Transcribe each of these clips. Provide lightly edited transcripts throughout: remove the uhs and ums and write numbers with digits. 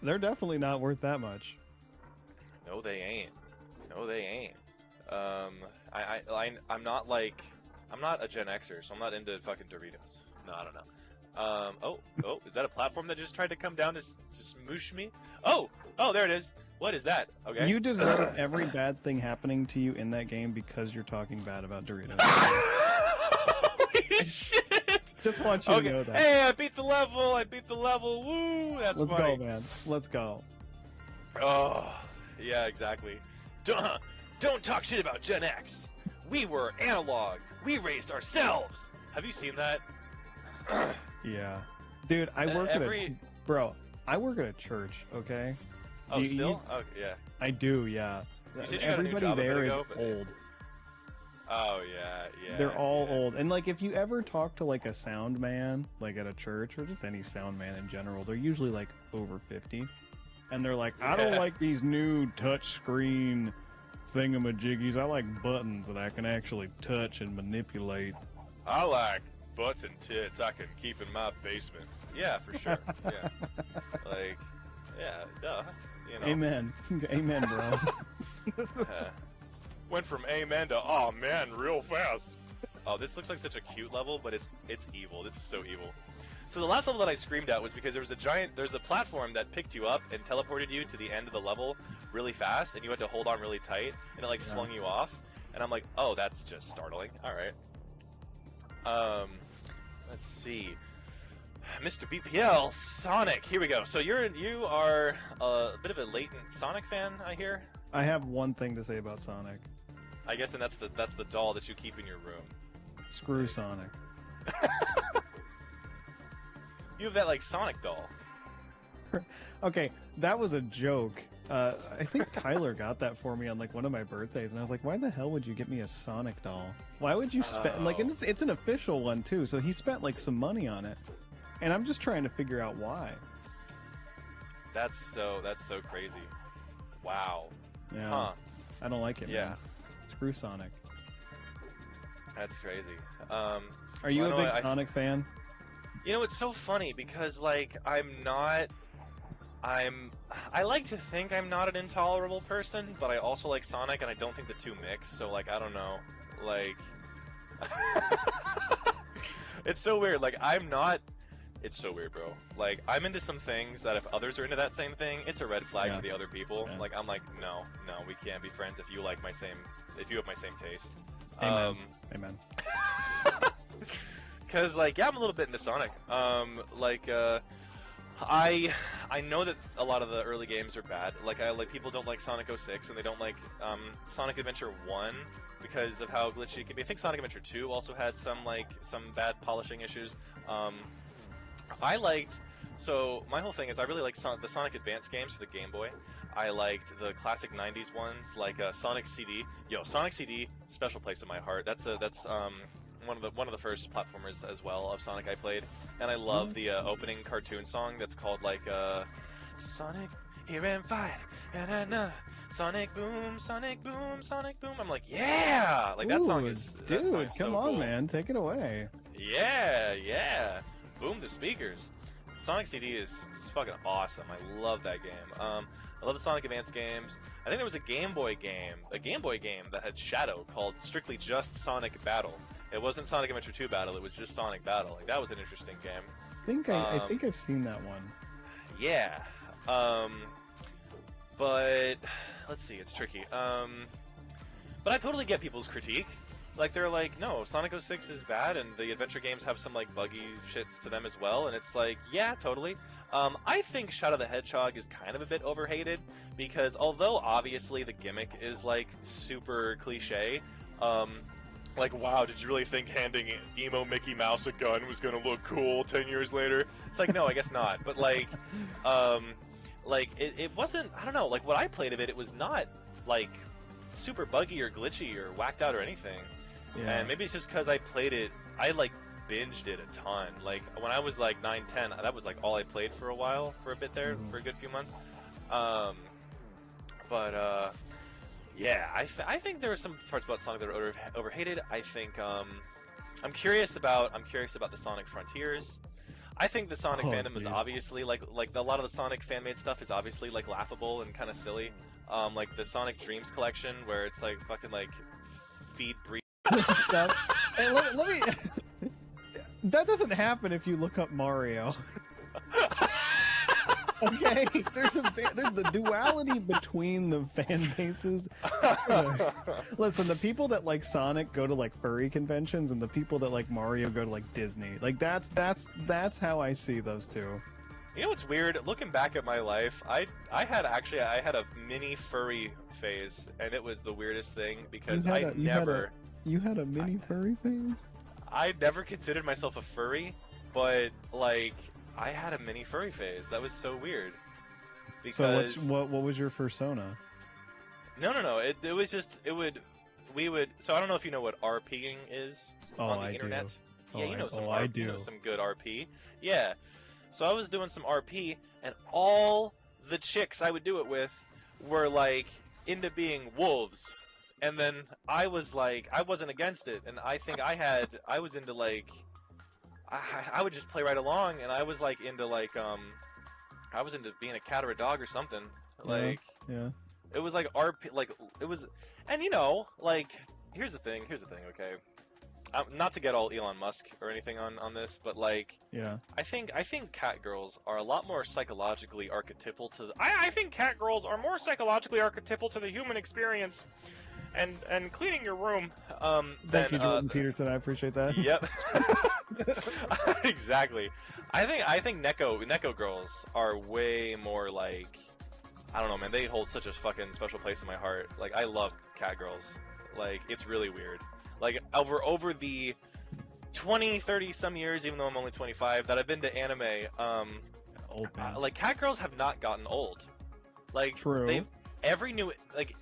They're definitely not worth that much. No, they ain't. No, they ain't. I'm not like, I'm not a Gen Xer, so I'm not into fucking Doritos. No, I don't know. Oh, is that a platform that just tried to come down to smoosh me? Oh, there it is. What is that? Okay. You deserve every bad thing happening to you in that game because you're talking bad about Doritos. Holy shit! Just want you to know that. Hey, I beat the level. Woo! That's Let's funny. go, man. Let's go. Oh, yeah, exactly. Don't talk shit about Gen X. We were analog. We raised ourselves. Have you seen that? Yeah, dude. I work at a church. Okay. Oh, still? Oh, yeah. I do. Yeah. You said you got Everybody a new job there is but... old. Oh yeah. They're all old, and like if you ever talk to like a sound man, like at a church or just any sound man in general, they're usually like over 50, and they're like, I don't like these new touch screen thingamajiggies. I like buttons that I can actually touch and manipulate. I like butts and tits I can keep in my basement. Yeah, for sure. Yeah. Like, yeah, duh. You know. Amen. Amen, bro. Went from amen to oh man real fast. Oh, this looks like such a cute level, but it's evil. This is so evil. So the last level that I screamed at was because there's a platform that picked you up and teleported you to the end of the level really fast, and you had to hold on really tight, and it like flung you off. And I'm like, oh, that's just startling. All right. Let's see. Mr. BPL, Sonic. Here we go. So you are a bit of a latent Sonic fan, I hear. I have one thing to say about Sonic. I guess, and that's the doll that you keep in your room. Screw Sonic. You have that like Sonic doll. Okay, that was a joke. I think Tyler got that for me on like one of my birthdays, and I was like, "Why the hell would you get me a Sonic doll? Why would you spend like it's an official one too? So he spent like some money on it, and I'm just trying to figure out why." That's so crazy. Wow. Yeah. Huh. I don't like it. Yeah. Man. Screw Sonic. That's crazy. Are you a big Sonic fan? You know, it's so funny because like I like to think I'm not an intolerable person, but I also like Sonic, and I don't think the two mix. So like I don't know, like it's so weird. Like it's so weird, bro. Like I'm into some things that if others are into that same thing, it's a red flag for the other people. Yeah. Like I'm like, no, we can't be friends if you like if you have my same taste. Amen. Because like I'm a little bit into Sonic. I know that a lot of the early games are bad. Like people don't like Sonic 06 and they don't like Sonic Adventure 1 because of how glitchy it can be. I think Sonic Adventure 2 also had some bad polishing issues. So my whole thing is I really like the Sonic Advance games for the Game Boy. I liked the classic 90s ones like Sonic CD. Sonic CD, special place in my heart. That's one of the first platformers as well of Sonic I played, and I love the opening cartoon song that's called like Sonic here and fight, na Sonic boom, Sonic boom, Sonic boom. I'm like, yeah, like that song is dude. Come so on, cool. Man, take it away. Yeah, boom the speakers. Sonic CD is fucking awesome. I love that game. I love the Sonic Advance games. I think there was a Game Boy game that had Shadow called strictly just Sonic Battle. It wasn't Sonic Adventure 2 Battle, it was just Sonic Battle. Like that was an interesting game. I think I've seen that one. Yeah. But let's see, it's tricky. But I totally get people's critique. Like they're like, no, Sonic 06 is bad, and the adventure games have some like buggy shits to them as well. And it's like, yeah, totally. I think Shadow the Hedgehog is kind of a bit overhated because although obviously the gimmick is like super cliche, like, wow, did you really think handing emo Mickey Mouse a gun was gonna look cool 10 years later? It's like, no, I guess not. But like, it wasn't. I don't know. Like what I played of it, it was not like super buggy or glitchy or whacked out or anything. Yeah. And maybe it's just because I played it. I like binged it a ton. Like when I was like 9, 10, that was like all I played for a while, for a bit there, for a good few months. Yeah, I think there are some parts about Sonic that are overhated. I think I'm curious about the Sonic Frontiers. I think the Sonic Oh, fandom is geez. obviously like a lot of the Sonic fan-made stuff is obviously like laughable and kind of silly. Like the Sonic Dreams collection where it's like fucking like feed breed. Stuff. Hey, let me. That doesn't happen if you look up Mario. Okay, there's the duality between the fan bases. Listen, the people that like Sonic go to like furry conventions, and the people that like Mario go to like Disney. Like that's how I see those two. You know what's weird? Looking back at my life, I had a mini furry phase, and it was the weirdest thing because You had a mini furry phase? I never considered myself a furry, but like I had a mini furry phase. That was so weird. Because So what was your persona? No. It was just we would. So I don't know if you know what RPing is on the internet. Do. Yeah, you know some. I do. You know some good RP. Yeah. So I was doing some RP, and all the chicks I would do it with were like into being wolves. And then I was like, I wasn't against it, and I think I was into like, I would just play right along, and I was like into like, I was into being a cat or a dog or something. Like, yeah. It was like RP, like it was, and you know, like here's the thing, okay. Not to get all Elon Musk or anything on this, but like, Yeah. I think cat girls are a lot more psychologically archetypal to. I think cat girls are more psychologically archetypal to the human experience. And cleaning your room. Thank you, Jordan Peterson. I appreciate that. Yep. Exactly. I think Neko girls are way more like, I don't know, man. They hold such a fucking special place in my heart. Like I love cat girls. Like it's really weird. Like over the 20, 30 some years, even though I'm only 25, that I've been to anime. Like cat girls have not gotten old. Like True. Every new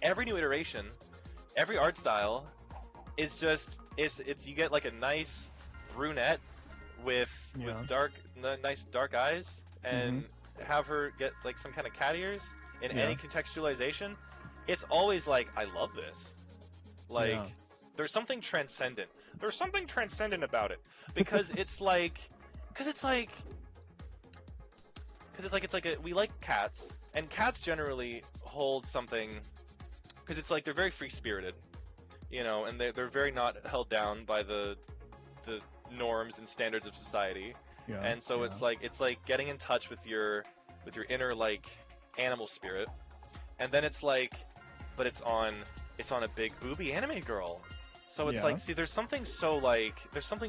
iteration. Every art style is just it's you get like a nice brunette with nice dark eyes and have her get like some kind of cat ears in any contextualization. It's always like I love this. Like there's something transcendent. There's something transcendent about it because it's like we like cats, and cats generally hold something. Because it's like they're very free-spirited, you know, and they're very not held down by the norms and standards of society. Yeah, and so it's like getting in touch with your inner like animal spirit, and then it's like, but it's on a big booby anime girl, so it's like, see, there's something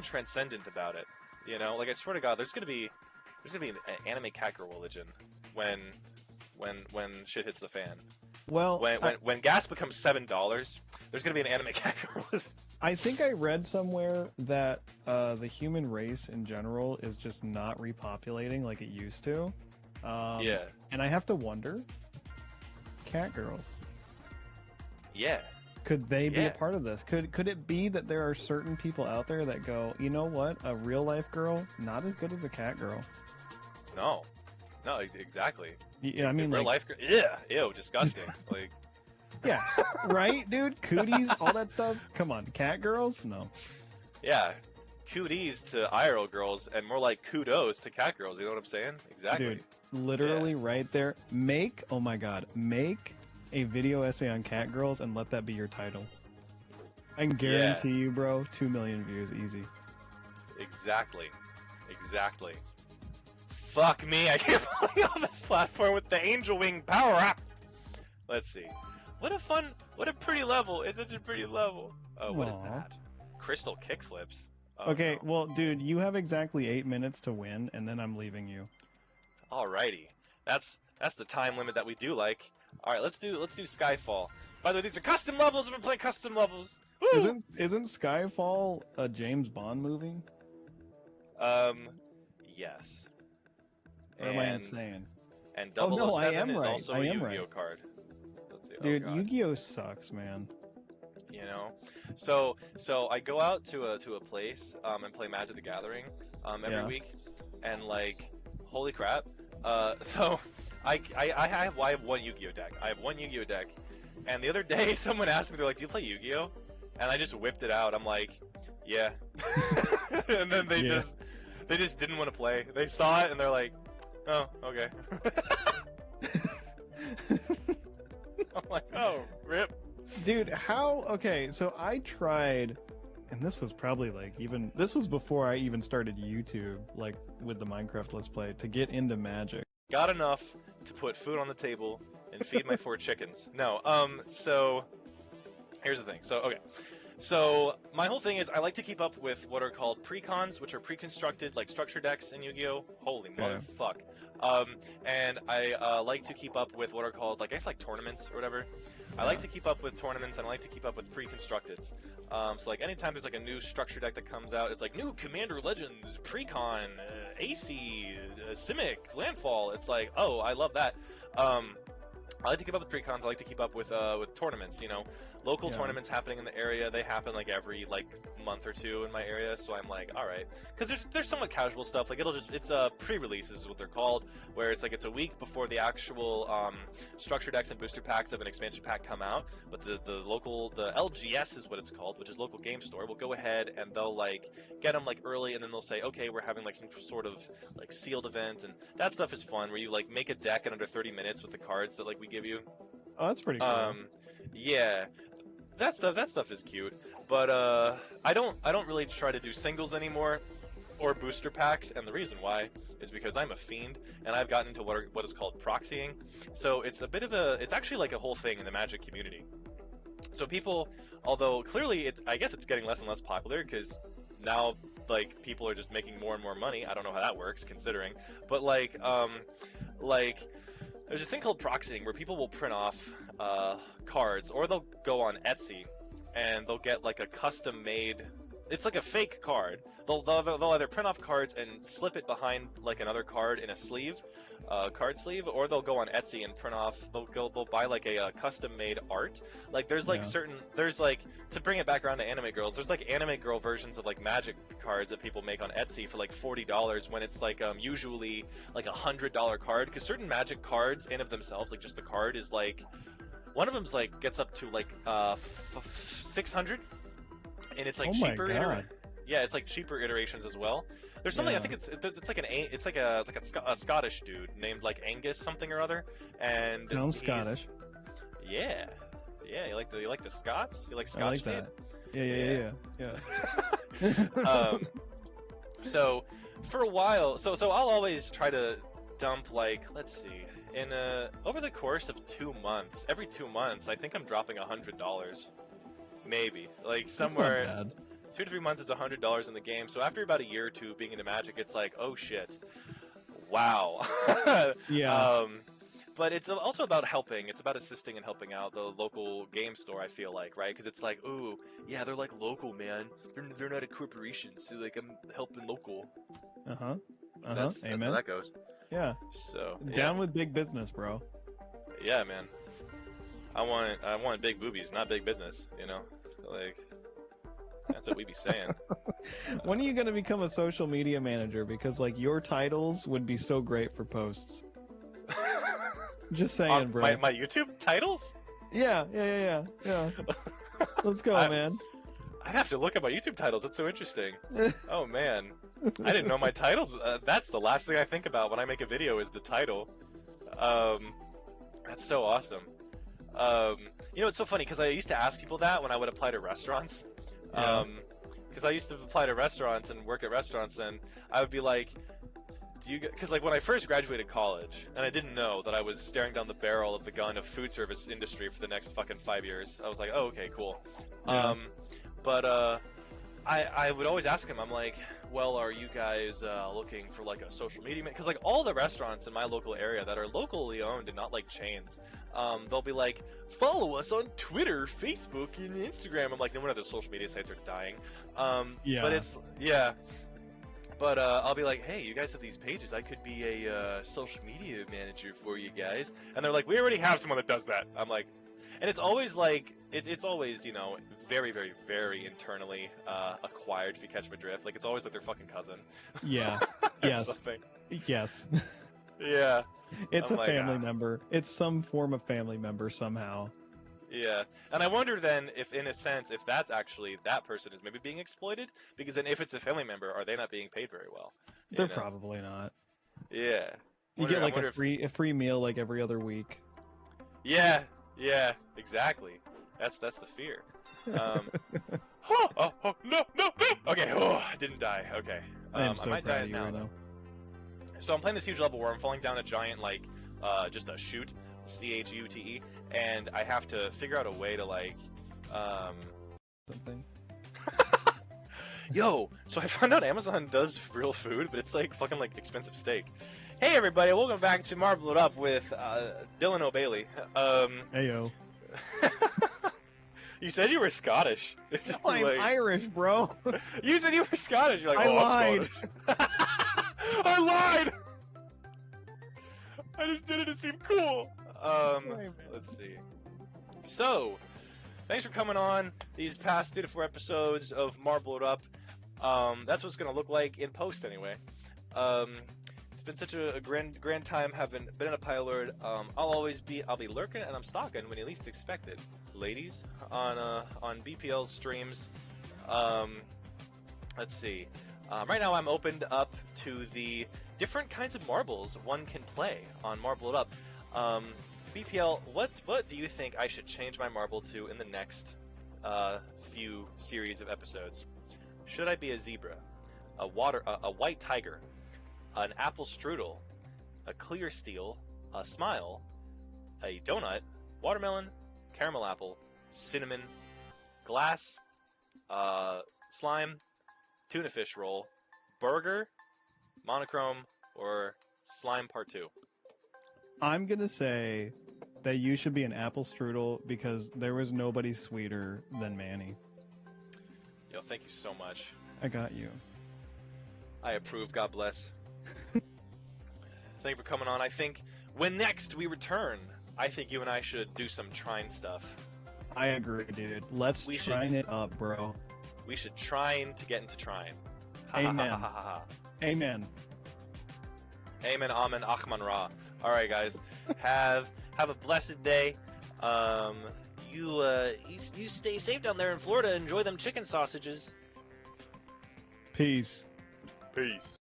transcendent about it, you know. Like I swear to God, there's gonna be an anime cat girl religion when shit hits the fan. Well, when gas becomes $7, there's gonna be an anime cat girl. I think I read somewhere that the human race in general is just not repopulating like it used to. Yeah. And I have to wonder, cat girls. Yeah. Could they be a part of this? Could it be that there are certain people out there that go, you know what, a real life girl not as good as a cat girl? No, exactly. Yeah, I mean, real life. Yeah, ew, disgusting. Like, yeah, right, dude. Cooties, all that stuff. Come on, cat girls, no. Yeah, cooties to IRL girls, and more like kudos to cat girls. You know what I'm saying? Exactly. Dude, literally right there. Make a video essay on cat girls and let that be your title. I can guarantee you, bro, 2 million views, easy. Exactly. Fuck me, I can't play on this platform with the Angel Wing power up. Let's see. What a pretty level. It's such a pretty level. Oh, what is that? Crystal kickflips. Oh, okay, no. Well, dude, you have exactly 8 minutes to win, and then I'm leaving you. Alrighty. That's the time limit that we do like. Alright, let's do Skyfall. By the way, these are custom levels. I've been playing custom levels. Woo! Isn't Skyfall a James Bond movie? Yes. Or am I insane? And 007 is also a Yu-Gi-Oh right. card. Let's see. Dude, Yu-Gi-Oh sucks, man. You know, so I go out to a place and play Magic the Gathering every week, and like, holy crap! So I have one Yu-Gi-Oh deck. I have one Yu-Gi-Oh deck, and the other day someone asked me, they're like, "Do you play Yu-Gi-Oh?" And I just whipped it out. I'm like, "Yeah," and then they They just didn't want to play. They saw it and they're like, oh, okay. I'm like, oh, rip. Dude, how? Okay, so I tried, and this was probably like this was before I even started YouTube, like with the Minecraft Let's Play, to get into Magic. Got enough to put food on the table and feed my 4 chickens. No, so here's the thing. So, okay. So, my whole thing is I like to keep up with what are called precons, which are pre-constructed, like, structure decks in Yu-Gi-Oh! Holy motherfuck. And I like to keep up with what are called, like, I guess, like, tournaments or whatever. I like to keep up with tournaments, and I like to keep up with pre-constructeds. So, like, anytime there's, like, a new structure deck that comes out, it's like, new Commander Legends, Precon, AC, Simic, Landfall. It's like, oh, I love that. I like to keep up with precons. I like to keep up with tournaments. You know, local tournaments happening in the area. They happen like every like month or two in my area. So I'm like, all right, because there's somewhat casual stuff. Like it's pre-releases is what they're called, where it's like it's a week before the actual structure decks and booster packs of an expansion pack come out. But the LGS is what it's called, which is local game store, will go ahead and they'll like get them like early, and then they'll say, okay, we're having like some sort of like sealed event, and that stuff is fun, where you like make a deck in under 30 minutes with the cards that like we give you. Oh, that's pretty cool. Yeah, that stuff is cute, but I don't really try to do singles anymore or booster packs, and the reason why is because I'm a fiend and I've gotten into what is called proxying. So it's actually like a whole thing in the Magic community. So people, although clearly I guess it's getting less and less popular because now like people are just making more and more money. I don't know how that works considering, but like there's a thing called proxying where people will print off cards, or they'll go on Etsy and they'll get like a custom made, it's like a fake card. They'll either print off cards and slip it behind like another card in a sleeve, card sleeve, or they'll go on Etsy and print off. They'll buy like a custom made art. Like there's like there's like, to bring it back around to anime girls, there's like anime girl versions of like Magic cards that people make on Etsy for like $40 when it's like usually like $100 card, because certain Magic cards in of themselves, like just the card is like, one of them's like gets up to like 600, and it's like cheaper. Yeah, it's like cheaper iterations as well. There's something, I think it's like a Scottish dude named like Angus something or other, and sounds Scottish. Yeah, you like the Scots? You like Scotch? I like that. Yeah. So for a while, so I'll always try to dump like, let's see, in over the course of 2 months, every 2 months, I think I'm dropping $100, maybe, like somewhere. That's not bad. 2 to 3 months is $100 in the game. So after about a year or two being into Magic, it's like, oh shit, wow. Yeah. But it's also about helping. It's about assisting and helping out the local game store, I feel like, right? Because it's like, ooh, yeah, they're like local, man. They're not a corporation, so like I'm helping local. That's how that goes. Yeah. So down with big business, bro. Yeah, man. I want big boobies, not big business. You know, like. That's what we be saying. When are you going to become a social media manager? Because like your titles would be so great for posts. Just saying, bro. My YouTube titles? Yeah. Let's go, man. I'd have to look at my YouTube titles. That's so interesting. Oh man, I didn't know my titles. That's the last thing I think about when I make a video is the title. That's so awesome. You know, it's so funny because I used to ask people that when I would apply to restaurants. Because I used to apply to restaurants and work at restaurants, and I would be like, because like when I first graduated college, and I didn't know that I was staring down the barrel of the gun of food service industry for the next fucking 5 years, I was like, oh, okay, cool. But I would always ask him, I'm like, well, are you guys looking for like a social media man? Because like all the restaurants in my local area that are locally owned and not like chains, they'll be like, follow us on Twitter, Facebook, and Instagram. I'm like, no wonder the social media sites are dying. But I'll be like, hey, you guys have these pages. I could be a social media manager for you guys. And they're like, we already have someone that does that. I'm like, and it's always like, it's always, you know, very, very, very internally acquired, if you catch my drift. Like, it's always like their fucking cousin. Yeah. Yes. Yes. Yeah. It's a family member. It's some form of family member somehow. Yeah, and I wonder then if, in a sense, if that's actually that person is maybe being exploited, because then if it's a family member, are they not being paid very well? They're You know? probably not. Yeah. You get I like wonder if. a free meal like every other week. Yeah, yeah, exactly. That's the fear. Oh, no, no, no! Okay, I didn't die. Okay. I am so I might proud die of you now, right though. now. So I'm playing this huge level where I'm falling down a giant, like, just a chute, chute, and I have to figure out a way to, like, Something. Yo, so I found out Amazon does real food, but it's like fucking like expensive steak. Hey everybody, welcome back to Marble It Up with Dylan O'Bailey. Heyo. You said you were Scottish. No, I'm Irish, bro. You said you were Scottish. You're like, I oh, lied. I'm Scottish. I lied. I just did it to seem cool. Let's see. So, thanks for coming on these past 3 to 4 episodes of Marble It Up. That's what it's gonna look like in post, anyway. It's been such a grand time having BananaPieLord. I'll be lurking and I'm stalking when you least expect it, ladies, on BPL's streams. Let's see. Right now I'm opened up to the different kinds of marbles one can play on Marble It Up. BPL, what do you think I should change my marble to in the next few series of episodes? Should I be a zebra, a white tiger, an apple strudel, a clear steel, a smile, a donut, watermelon, caramel apple, cinnamon, glass, slime, tuna fish roll, burger, monochrome, or slime part 2? I'm gonna say that you should be an apple strudel because there was nobody sweeter than Manny. Yo, thank you so much. I got you. I approve. God bless. Thank you for coming on. I think when next we return, I think you and I should do some trine stuff. I agree, dude. Let's trine it up, bro. We should trine to get into trine. Amen. Amen. Amen, Amen, Achman Ra. All right, guys. Have a blessed day. You stay safe down there in Florida. Enjoy them chicken sausages. Peace. Peace.